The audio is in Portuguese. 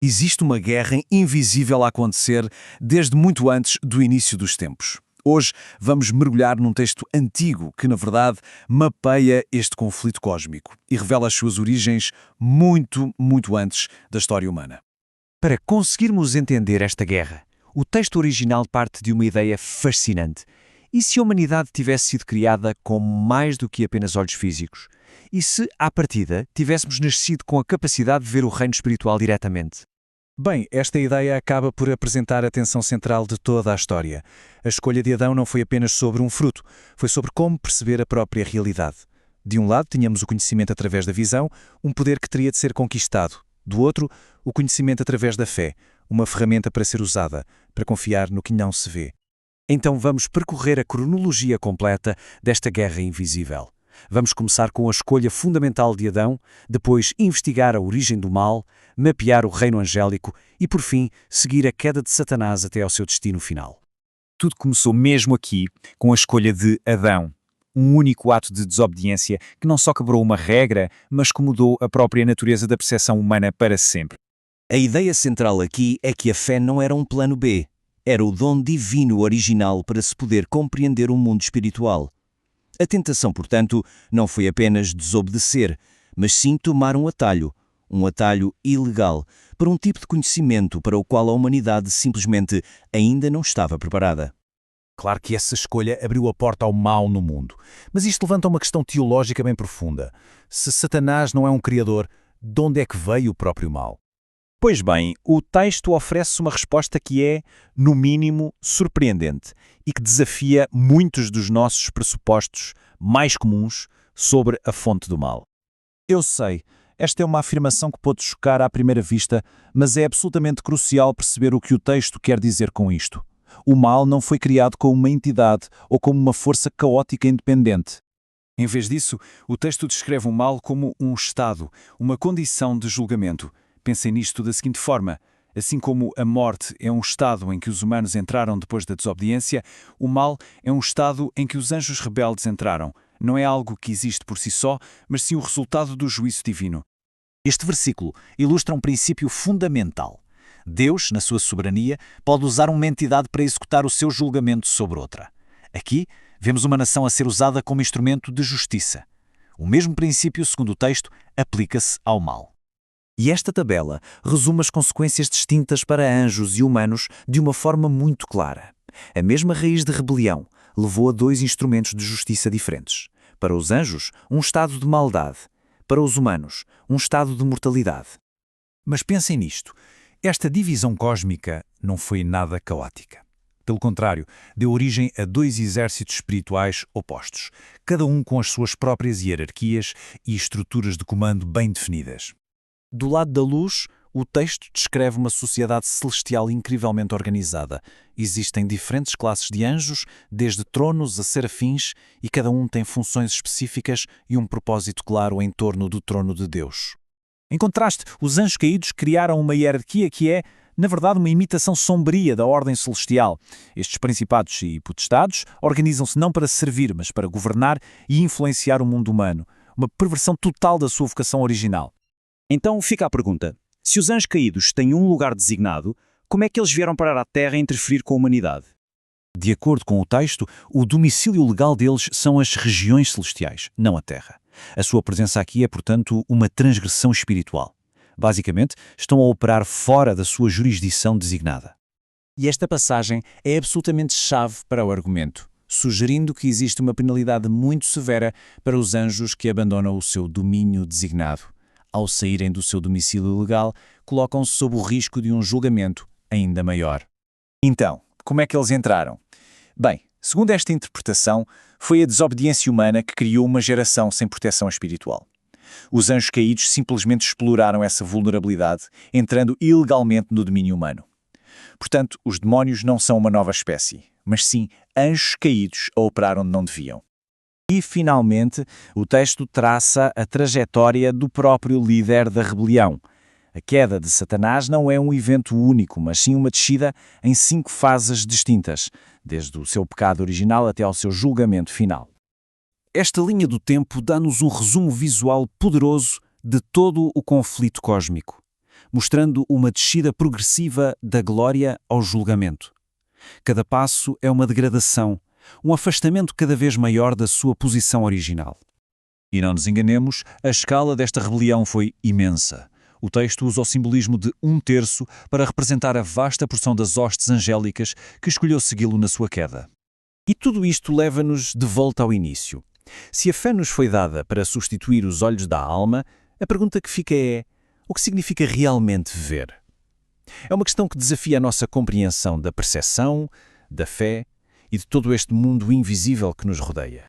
Existe uma guerra invisível a acontecer desde muito antes do início dos tempos. Hoje vamos mergulhar num texto antigo que, na verdade, mapeia este conflito cósmico e revela as suas origens muito antes da história humana. Para conseguirmos entender esta guerra, o texto original parte de uma ideia fascinante. E se a humanidade tivesse sido criada com mais do que apenas olhos físicos? E se, à partida, tivéssemos nascido com a capacidade de ver o reino espiritual diretamente? Bem, esta ideia acaba por apresentar a tensão central de toda a história. A escolha de Adão não foi apenas sobre um fruto, foi sobre como perceber a própria realidade. De um lado, tínhamos o conhecimento através da visão, um poder que teria de ser conquistado. Do outro, o conhecimento através da fé, uma ferramenta para ser usada, para confiar no que não se vê. Então vamos percorrer a cronologia completa desta guerra invisível. Vamos começar com a escolha fundamental de Adão, depois investigar a origem do mal, mapear o reino angélico e, por fim, seguir a queda de Satanás até ao seu destino final. Tudo começou mesmo aqui, com a escolha de Adão. Um único ato de desobediência que não só quebrou uma regra, mas que mudou a própria natureza da percepção humana para sempre. A ideia central aqui é que a fé não era um plano B. Era o dom divino original para se poder compreender o mundo espiritual. A tentação, portanto, não foi apenas desobedecer, mas sim tomar um atalho ilegal, para um tipo de conhecimento para o qual a humanidade simplesmente ainda não estava preparada. Claro que essa escolha abriu a porta ao mal no mundo, mas isto levanta uma questão teológica bem profunda. Se Satanás não é um criador, de onde é que veio o próprio mal? Pois bem, o texto oferece uma resposta que é, no mínimo, surpreendente e que desafia muitos dos nossos pressupostos mais comuns sobre a fonte do mal. Eu sei, esta é uma afirmação que pode chocar à primeira vista, mas é absolutamente crucial perceber o que o texto quer dizer com isto. O mal não foi criado como uma entidade ou como uma força caótica independente. Em vez disso, o texto descreve o mal como um estado, uma condição de julgamento. Pensem nisto da seguinte forma: assim como a morte é um estado em que os humanos entraram depois da desobediência, o mal é um estado em que os anjos rebeldes entraram. Não é algo que existe por si só, mas sim o resultado do juízo divino. Este versículo ilustra um princípio fundamental. Deus, na sua soberania, pode usar uma entidade para executar o seu julgamento sobre outra. Aqui, vemos uma nação a ser usada como instrumento de justiça. O mesmo princípio, segundo o texto, aplica-se ao mal. E esta tabela resume as consequências distintas para anjos e humanos de uma forma muito clara. A mesma raiz de rebelião levou a dois instrumentos de justiça diferentes. Para os anjos, um estado de maldade. Para os humanos, um estado de mortalidade. Mas pensem nisto. Esta divisão cósmica não foi nada caótica. Pelo contrário, deu origem a dois exércitos espirituais opostos, cada um com as suas próprias hierarquias e estruturas de comando bem definidas. Do lado da luz, o texto descreve uma sociedade celestial incrivelmente organizada. Existem diferentes classes de anjos, desde tronos a serafins, e cada um tem funções específicas e um propósito claro em torno do trono de Deus. Em contraste, os anjos caídos criaram uma hierarquia que é, na verdade, uma imitação sombria da ordem celestial. Estes principados e potestades organizam-se não para servir, mas para governar e influenciar o mundo humano. Uma perversão total da sua vocação original. Então fica a pergunta: se os anjos caídos têm um lugar designado, como é que eles vieram parar à Terra e interferir com a humanidade? De acordo com o texto, o domicílio legal deles são as regiões celestiais, não a Terra. A sua presença aqui é, portanto, uma transgressão espiritual. Basicamente, estão a operar fora da sua jurisdição designada. E esta passagem é absolutamente chave para o argumento, sugerindo que existe uma penalidade muito severa para os anjos que abandonam o seu domínio designado. Ao saírem do seu domicílio legal, colocam-se sob o risco de um julgamento ainda maior. Então, como é que eles entraram? Bem, segundo esta interpretação, foi a desobediência humana que criou uma geração sem proteção espiritual. Os anjos caídos simplesmente exploraram essa vulnerabilidade, entrando ilegalmente no domínio humano. Portanto, os demónios não são uma nova espécie, mas sim anjos caídos a operar onde não deviam. E, finalmente, o texto traça a trajetória do próprio líder da rebelião. A queda de Satanás não é um evento único, mas sim uma descida em 5 fases distintas, desde o seu pecado original até ao seu julgamento final. Esta linha do tempo dá-nos um resumo visual poderoso de todo o conflito cósmico. mostrando uma descida progressiva da glória ao julgamento. Cada passo é uma degradação, um afastamento cada vez maior da sua posição original. E não nos enganemos, a escala desta rebelião foi imensa. O texto usa o simbolismo de 1/3 para representar a vasta porção das hostes angélicas que escolheu segui-lo na sua queda. E tudo isto leva-nos de volta ao início. Se a fé nos foi dada para substituir os olhos da alma, a pergunta que fica é: o que significa realmente ver? É uma questão que desafia a nossa compreensão da percepção, da fé e de todo este mundo invisível que nos rodeia.